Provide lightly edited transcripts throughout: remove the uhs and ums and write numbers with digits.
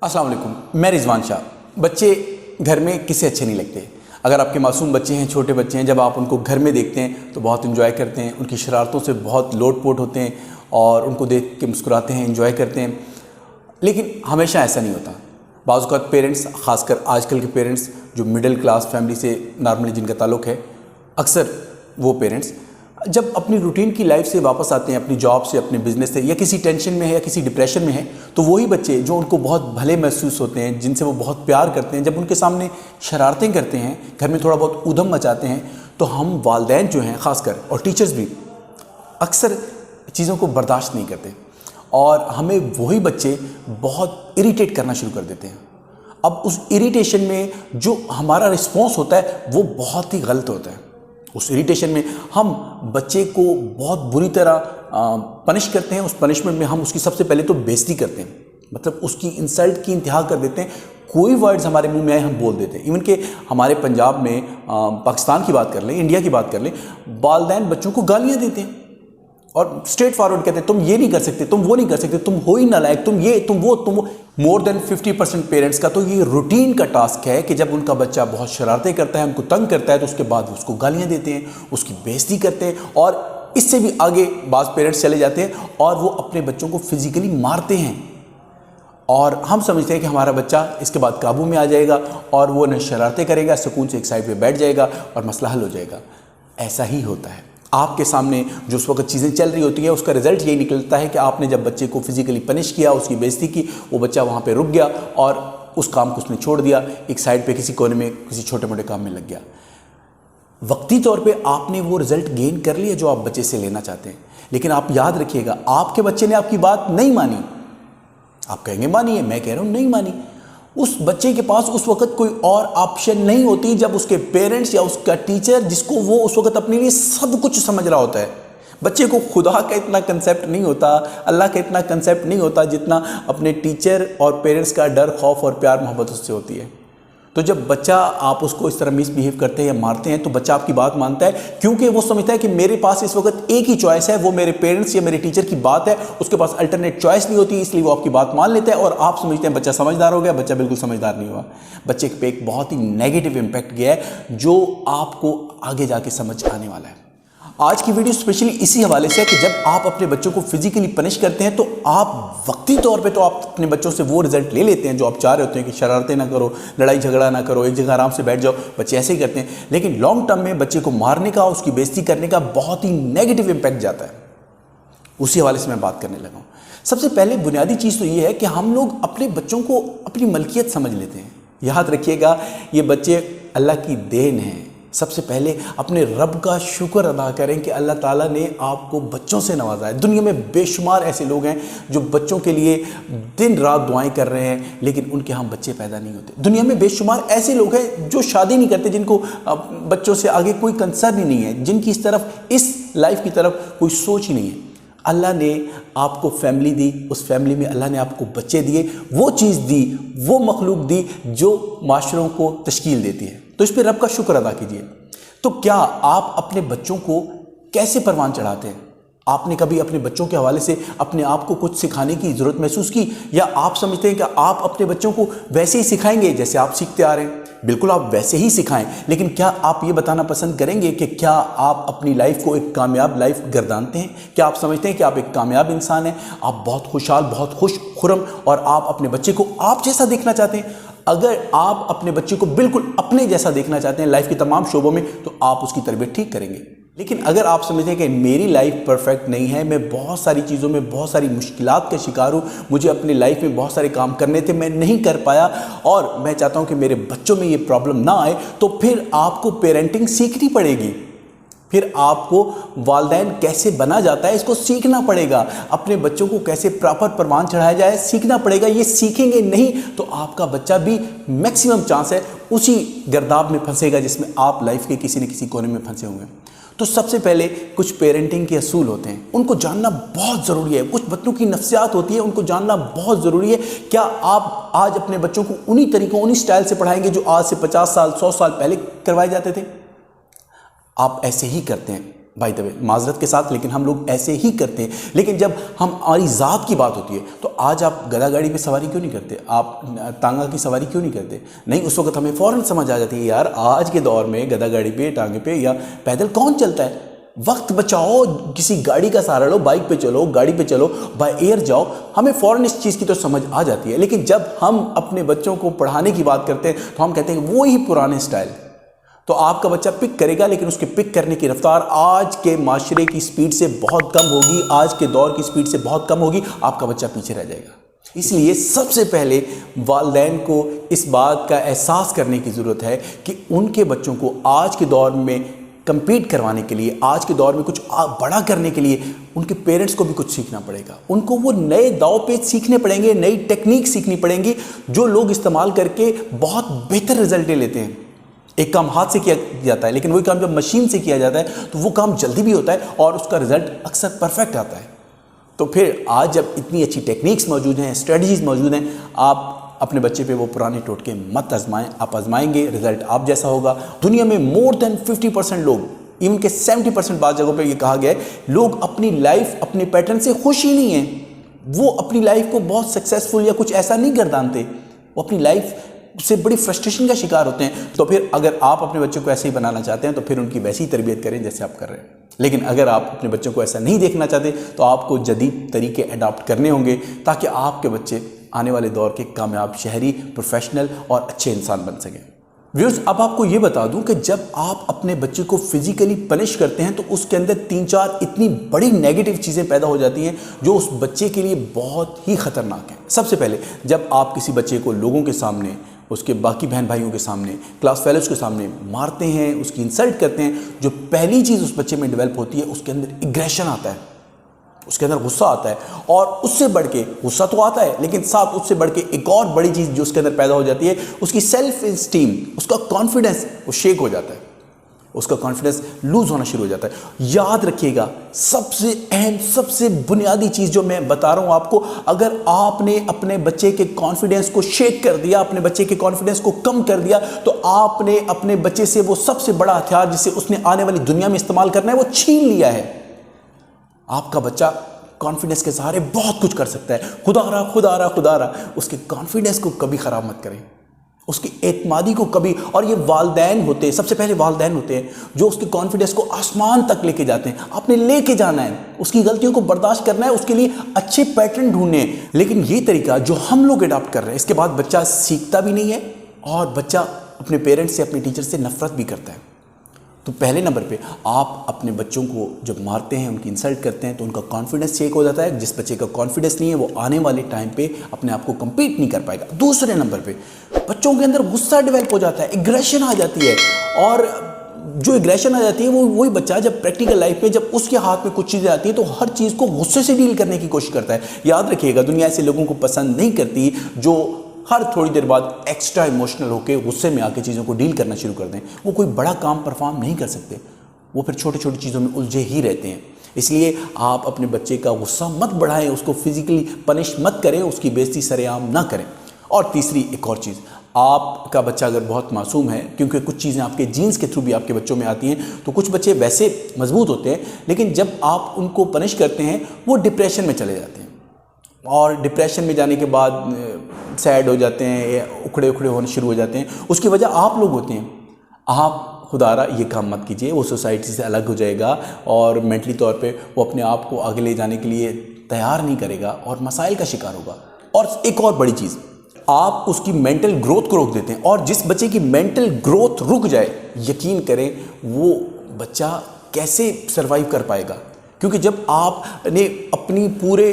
अस्सलाम वालेकुम। मैं रिजवान शाह। बच्चे घर में किसे अच्छे नहीं लगते। अगर आपके मासूम बच्चे हैं, छोटे बच्चे हैं, जब आप उनको घर में देखते हैं तो बहुत इन्जॉय करते हैं, उनकी शरारतों से बहुत लोट-पोट होते हैं और उनको देख के मुस्कुराते हैं, इन्जॉय करते हैं। लेकिन हमेशा ऐसा नहीं होता। बाज़ औक़ात पेरेंट्स, ख़ासकर आजकल के पेरेंट्स जो मिडिल क्लास फैमिली से नॉर्मली जिनका ताल्लुक़ है, अक्सर वो पेरेंट्स जब अपनी रूटीन की लाइफ से वापस आते हैं, अपनी जॉब से, अपने बिज़नेस से, या किसी टेंशन में है या किसी डिप्रेशन में है, तो वही बच्चे जो उनको बहुत भले महसूस होते हैं, जिनसे वो बहुत प्यार करते हैं, जब उनके सामने शरारतें करते हैं, घर में थोड़ा बहुत ऊधम मचाते हैं, तो हम वालिदैन जो हैं ख़ासकर, और टीचर्स भी अक्सर चीज़ों को बर्दाश्त नहीं करते और हमें वही बच्चे बहुत इरिटेट करना शुरू कर देते हैं। अब उस इरिटेशन में जो हमारा रिस्पॉन्स होता है वो बहुत ही गलत होता है। उस इरिटेशन में हम बच्चे को बहुत बुरी तरह पनिश करते हैं। उस पनिशमेंट में हम उसकी सबसे पहले तो बेइज्जती करते हैं, मतलब उसकी इंसल्ट की इंतहा कर देते हैं। कोई वर्ड्स हमारे मुंह में आए हम बोल देते हैं। इवन कि हमारे पंजाब में, पाकिस्तान की बात कर लें, इंडिया की बात कर लें, वालिदैन बच्चों को गालियाँ देते हैं और स्ट्रेट फॉरवर्ड कहते हैं तुम ये नहीं कर सकते, तुम वो नहीं कर सकते, तुम हो ही नालायक, तुम ये, तुम वो। मोर देन 50% पेरेंट्स का तो ये रूटीन का टास्क है कि जब उनका बच्चा बहुत शरारतें करता है, उनको तंग करता है, तो उसके बाद उसको गालियाँ देते हैं, उसकी बेइज्जती करते हैं और इससे भी आगे बाज़ पेरेंट्स चले जाते हैं और वो अपने बच्चों को फिजिकली मारते हैं। और हम समझते हैं कि हमारा बच्चा इसके बाद काबू में आ जाएगा और वो न शरारतें करेगा, सुकून से एक साइड पे बैठ जाएगा और मसला हल हो जाएगा। ऐसा ही होता है। आपके सामने जो उस वक्त चीज़ें चल रही होती हैं, उसका रिज़ल्ट यही निकलता है कि आपने जब बच्चे को फिजिकली पनिश किया, उसकी बेइज्जती की, वो बच्चा वहाँ पे रुक गया और उस काम को उसने छोड़ दिया, एक साइड पे किसी कोने में किसी छोटे मोटे काम में लग गया। वक्ती तौर पे आपने वो रिज़ल्ट गेन कर लिया जो आप बच्चे से लेना चाहते हैं, लेकिन आप याद रखिएगा, आपके बच्चे ने आपकी बात नहीं मानी। आप कहेंगे मानी है, मैं कह रहा हूँ नहीं मानी। उस बच्चे के पास उस वक्त कोई और ऑप्शन नहीं होती जब उसके पेरेंट्स या उसका टीचर, जिसको वो उस वक्त अपने लिए सब कुछ समझ रहा होता है। बच्चे को खुदा का इतना कंसेप्ट नहीं होता, अल्लाह का इतना कंसेप्ट नहीं होता जितना अपने टीचर और पेरेंट्स का डर, खौफ और प्यार मोहब्बत उससे होती है। तो जब बच्चा, आप उसको इस तरह मिसबिहेव करते हैं या मारते हैं, तो बच्चा आपकी बात मानता है, क्योंकि वो समझता है कि मेरे पास इस वक्त एक ही चॉइस है, वो मेरे पेरेंट्स या मेरे टीचर की बात है, उसके पास अल्टरनेट चॉइस नहीं होती, इसलिए वो आपकी बात मान लेता है और आप समझते हैं बच्चा समझदार हो गया। बच्चा बिल्कुल समझदार नहीं हुआ। बच्चे पे एक बहुत ही नेगेटिव इम्पैक्ट गया है जो आपको आगे जाके समझ आने वाला है। आज की वीडियो स्पेशली इसी हवाले से है कि जब आप अपने बच्चों को फिजिकली पनिश करते हैं तो आप वक्ती तौर पे तो आप अपने बच्चों से वो रिजल्ट ले लेते हैं जो आप चाह रहे होते हैं कि शरारतें ना करो, लड़ाई झगड़ा ना करो, एक जगह आराम से बैठ जाओ। बच्चे ऐसे ही करते हैं, लेकिन लॉन्ग टर्म में बच्चे को मारने का, उसकी बेइज्जती करने का बहुत ही नेगेटिव इम्पैक्ट जाता है। उसी हवाले से मैं बात करने लगा हूँ। सबसे पहले बुनियादी चीज़ तो ये है कि हम लोग अपने बच्चों को अपनी मलकियत समझ लेते हैं। याद रखिएगा, ये बच्चे अल्लाह की देन है। सबसे पहले अपने रब का शुक्र अदा करें कि अल्लाह ताला ने आपको बच्चों से नवाजा है। दुनिया में बेशुमार ऐसे लोग हैं जो बच्चों के लिए दिन रात दुआएं कर रहे हैं, लेकिन उनके यहाँ बच्चे पैदा नहीं होते। दुनिया में बेशुमार ऐसे लोग हैं जो शादी नहीं करते, जिनको बच्चों से आगे कोई कंसर्न ही नहीं है, जिनकी इस तरफ, इस लाइफ की तरफ कोई सोच ही नहीं है। अल्लाह ने आपको फैमिली दी, उस फैमिली में अल्लाह ने आपको बच्चे दिए, वो चीज़ दी, वो मखलूक दी जो माशरों को तश्कील देती है। तो इस पर रब का शुक्र अदा कीजिए। तो क्या आप अपने बच्चों को कैसे परवान चढ़ाते हैं? आपने कभी अपने बच्चों के हवाले से अपने आप को कुछ सिखाने की ज़रूरत महसूस की, या आप समझते हैं कि आप अपने बच्चों को वैसे ही सिखाएंगे जैसे आप सीखते आ रहे हैं? बिल्कुल आप वैसे ही सिखाएं, लेकिन क्या आप ये बताना पसंद करेंगे कि क्या आप अपनी लाइफ को एक कामयाब लाइफ गर्दानते हैं? क्या आप समझते हैं कि आप एक कामयाब इंसान हैं, आप बहुत खुशहाल, बहुत खुश खुरम, और आप अपने बच्चे को आप जैसा देखना चाहते हैं? अगर आप अपने बच्चे को बिल्कुल अपने जैसा देखना चाहते हैं लाइफ के तमाम शोबों में, तो आप उसकी तरबियत ठीक करेंगे। लेकिन अगर आप समझते हैं कि मेरी लाइफ परफेक्ट नहीं है, मैं बहुत सारी चीज़ों में बहुत सारी मुश्किलात का शिकार हूँ, मुझे अपनी लाइफ में बहुत सारे काम करने थे, मैं नहीं कर पाया, और मैं चाहता हूँ कि मेरे बच्चों में ये प्रॉब्लम ना आए, तो फिर आपको पेरेंटिंग सीखनी पड़ेगी। फिर आपको वालिदैन कैसे बना जाता है इसको सीखना पड़ेगा। अपने बच्चों को कैसे प्रॉपर परवान चढ़ाया जाए सीखना पड़ेगा। ये सीखेंगे नहीं तो आपका बच्चा भी मैक्सिमम चांस है उसी गर्दाब में फंसेगा जिसमें आप लाइफ के किसी न किसी कोने में फंसे होंगे। तो सबसे पहले कुछ पेरेंटिंग के असूल होते हैं, उनको जानना बहुत ज़रूरी है। कुछ बच्चों की नफ्सियात होती है, उनको जानना बहुत ज़रूरी है। क्या आप आज अपने बच्चों को उन्हीं तरीकों, उन्हीं स्टाइल से पढ़ाएंगे जो आज से 50 साल 100 साल पहले करवाए जाते थे? आप ऐसे ही करते हैं। بائی دا وے معذرت کے ساتھ، لیکن ہم لوگ ایسے ہی کرتے ہیں. لیکن جب ہماری ذات کی بات ہوتی ہے تو آج آپ گدا گاڑی پہ سواری کیوں نہیں کرتے؟ آپ ٹانگا کی سواری کیوں نہیں کرتے؟ نہیں، اس وقت ہمیں فوراً سمجھ آ جاتی ہے یار آج کے دور میں گدا گاڑی پہ، ٹانگے پہ یا پیدل کون چلتا ہے؟ وقت بچاؤ، کسی گاڑی کا سہارا لو، بائک پہ چلو، گاڑی پہ چلو، بائی ایئر جاؤ. ہمیں فوراً اس چیز کی تو سمجھ آ جاتی ہے. لیکن جب ہم اپنے بچوں کو پڑھانے کی بات کرتے ہیں تو ہم کہتے ہیں وہی پرانے سٹائل. تو آپ کا بچہ پک کرے گا، لیکن اس کے پک کرنے کی رفتار آج کے معاشرے کی سپیڈ سے بہت کم ہوگی، آج کے دور کی سپیڈ سے بہت کم ہوگی. آپ کا بچہ پیچھے رہ جائے گا. اس لیے سب سے پہلے والدین کو اس بات کا احساس کرنے کی ضرورت ہے کہ ان کے بچوں کو آج کے دور میں کمپیٹ کروانے کے لیے، آج کے دور میں کچھ بڑا کرنے کے لیے ان کے پیرنٹس کو بھی کچھ سیکھنا پڑے گا. ان کو وہ نئے داؤ پیچ سیکھنے پڑیں گے، نئی ٹیکنیک سیکھنی پڑیں گی جو لوگ استعمال کر کے بہت بہتر رزلٹیں لیتے ہیں. ایک کام ہاتھ سے کیا جاتا ہے، لیکن وہی کام جب مشین سے کیا جاتا ہے تو وہ کام جلدی بھی ہوتا ہے اور اس کا رزلٹ اکثر پرفیکٹ آتا ہے. تو پھر آج جب اتنی اچھی ٹیکنیکس موجود ہیں، اسٹریٹجیز موجود ہیں، آپ اپنے بچے پہ وہ پرانے ٹوٹکے مت آزمائیں. آپ آزمائیں گے، رزلٹ آپ جیسا ہوگا. دنیا میں مور دین 50% لوگ، ایون کہ 70% بعض جگہوں پہ یہ کہا گیا ہے، لوگ اپنی لائف اپنے پیٹرن سے خوش ہی نہیں ہیں. وہ اپنی لائف کو بہت سکسیزفل یا کچھ ایسا نہیں گردانتے، وہ اپنی لائف سے بڑی فرسٹریشن کا شکار ہوتے ہیں. تو پھر اگر آپ اپنے بچوں کو ایسے ہی بنانا چاہتے ہیں تو پھر ان کی ویسی تربیت کریں جیسے آپ کر رہے ہیں. لیکن اگر آپ اپنے بچوں کو ایسا نہیں دیکھنا چاہتے تو آپ کو جدید طریقے اڈاپٹ کرنے ہوں گے تاکہ آپ کے بچے آنے والے دور کے کامیاب شہری، پروفیشنل اور اچھے انسان بن سکیں. ویورز، اب آپ کو یہ بتا دوں کہ جب آپ اپنے بچے کو فزیکلی پنش کرتے ہیں تو اس کے اندر 3-4 اتنی بڑی نیگیٹو چیزیں پیدا ہو جاتی ہیں جو اس بچے کے لیے بہت ہی خطرناک ہیں. سب سے پہلے جب آپ کسی بچے کو لوگوں کے سامنے، اس کے باقی بہن بھائیوں کے سامنے، کلاس فیلوز کے سامنے مارتے ہیں، اس کی انسلٹ کرتے ہیں، جو پہلی چیز اس بچے میں ڈیولپ ہوتی ہے اس کے اندر ایگریشن آتا ہے، اس کے اندر غصہ آتا ہے. اور اس سے بڑھ کے غصہ تو آتا ہے، لیکن ساتھ اس سے بڑھ کے ایک اور بڑی چیز جو اس کے اندر پیدا ہو جاتی ہے، اس کی سیلف اسٹیم، اس کا کانفیڈنس وہ شیک ہو جاتا ہے، اس کا کانفیڈنس لوز ہونا شروع ہو جاتا ہے. یاد رکھیے گا، سب سے اہم، سب سے بنیادی چیز جو میں بتا رہا ہوں آپ کو، اگر آپ نے اپنے بچے کے کانفیڈنس کو شیک کر دیا، اپنے بچے کے کانفیڈنس کو کم کر دیا، تو آپ نے اپنے بچے سے وہ سب سے بڑا ہتھیار جسے اس نے آنے والی دنیا میں استعمال کرنا ہے وہ چھین لیا ہے. آپ کا بچہ کانفیڈنس کے سہارے بہت کچھ کر سکتا ہے. خدا را اس کے کانفیڈنس کو کبھی خراب مت کریں، اس کی اعتمادی کو کبھی. اور یہ والدین ہوتے ہیں، سب سے پہلے والدین ہوتے ہیں جو اس کے کانفیڈنس کو آسمان تک لے کے جاتے ہیں. آپ نے لے کے جانا ہے، اس کی غلطیوں کو برداشت کرنا ہے، اس کے لیے اچھے پیٹرن ڈھونڈنے ہیں. لیکن یہ طریقہ جو ہم لوگ اڈاپٹ کر رہے ہیں، اس کے بعد بچہ سیکھتا بھی نہیں ہے اور بچہ اپنے پیرنٹس سے، اپنے ٹیچر سے نفرت بھی کرتا ہے. تو پہلے نمبر پہ آپ اپنے بچوں کو جب مارتے ہیں، ان کی انسلٹ کرتے ہیں تو ان کا کانفیڈنس چیک ہو جاتا ہے. جس بچے کا کانفیڈنس نہیں ہے وہ آنے والے ٹائم پہ اپنے آپ کو کمپیٹ نہیں کر پائے گا. دوسرے نمبر پہ بچوں کے اندر غصہ ڈیولپ ہو جاتا ہے، ایگریشن آ جاتی ہے. اور جو ایگریشن آ جاتی ہے وہ وہی بچہ جب پریکٹیکل لائف میں جب اس کے ہاتھ میں کچھ چیزیں آتی ہیں تو ہر چیز کو غصے سے ڈیل کرنے کی کوشش کرتا ہے. یاد رکھیے گا، دنیا ایسے لوگوں کو پسند نہیں کرتی جو ہر تھوڑی دیر بعد ایکسٹرا ایموشنل ہو کے غصے میں آ کے چیزوں کو ڈیل کرنا شروع کر دیں. وہ کوئی بڑا کام پرفارم نہیں کر سکتے، وہ پھر چھوٹی چھوٹی چیزوں میں الجھے ہی رہتے ہیں. اس لیے آپ اپنے بچے کا غصہ مت بڑھائیں، اس کو فزیکلی پنش مت کریں، اس کی بےعزتی سر عام نہ کریں. اور تیسری ایک اور چیز، آپ کا بچہ اگر بہت معصوم ہے، کیونکہ کچھ چیزیں آپ کے جینز کے تھرو بھی آپ کے بچوں میں آتی ہیں، تو کچھ بچے ویسے مضبوط ہوتے ہیں لیکن جب آپ ان کو پنش کرتے ہیں وہ ڈپریشن میں چلے جاتے ہیں. اور ڈپریشن میں جانے کے بعد سیڈ ہو جاتے ہیں، اکھڑے ہونے شروع ہو جاتے ہیں. اس کی وجہ آپ لوگ ہوتے ہیں. آپ خدا یہ کام مت کیجئے، وہ سوسائٹی سے الگ ہو جائے گا اور مینٹلی طور پہ وہ اپنے آپ کو آگے لے جانے کے لیے تیار نہیں کرے گا اور مسائل کا شکار ہوگا. اور ایک اور بڑی چیز، آپ اس کی مینٹل گروتھ کو روک دیتے ہیں. اور جس بچے کی مینٹل گروتھ رک جائے، یقین کریں وہ بچہ کیسے سروائیو کر پائے گا. کیونکہ جب آپ نے اپنی پورے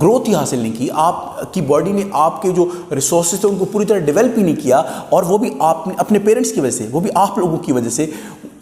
گروتھ ہی حاصل نہیں کی، آپ کی باڈی نے آپ کے جو ریسورسز تھے ان کو پوری طرح ڈیولپ ہی نہیں کیا، اور وہ بھی آپ نے اپنے پیرنٹس کی وجہ سے، وہ بھی آپ لوگوں کی وجہ سے،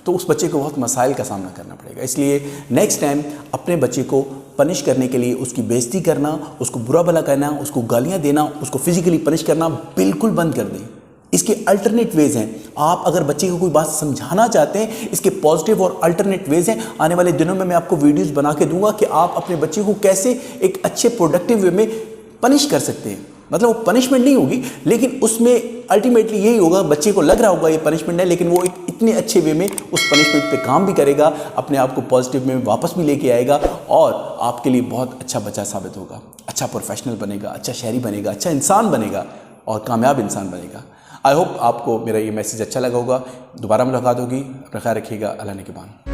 تو اس بچے کو بہت مسائل کا سامنا کرنا پڑے گا. اس لیے نیکسٹ ٹائم اپنے بچے کو پنش کرنے کے لیے اس کی بےعزتی کرنا، اس کو برا بھلا کہنا، اس کو گالیاں دینا، اس کو فزیکلی پنش کرنا بالکل بند کر دیں. اس کے الٹرنیٹ ویز ہیں. آپ اگر بچے کو کوئی بات سمجھانا چاہتے ہیں، اس کے پازیٹیو اور الٹرنیٹ ویز ہیں. آنے والے دنوں میں آپ کو ویڈیوز بنا کے دوں گا کہ آپ اپنے بچے کو کیسے ایک اچھے پروڈکٹیو وے میں پنش کر سکتے ہیں. مطلب وہ پنشمنٹ نہیں ہوگی، لیکن اس میں الٹیمیٹلی یہی ہوگا، بچے کو لگ رہا ہوگا یہ پنشمنٹ ہے، لیکن وہ اتنے اچھے وے میں اس پنشمنٹ پہ کام بھی کرے گا، اپنے آپ کو پازیٹیو میں واپس بھی لے کے آئے گا، اور آپ کے لیے بہت اچھا بچہ ثابت ہوگا، اچھا پروفیشنل بنے گا، اچھا شہری بنے گا، اچھا انسان بنے گا اور کامیاب انسان بنے گا۔ آئی ہوپ آپ کو میرا یہ میسیج اچھا لگا ہوگا۔ دوبارہ ملاقات ہوگی، اپنا خیال رکھیے گا، اللہ نگہبان۔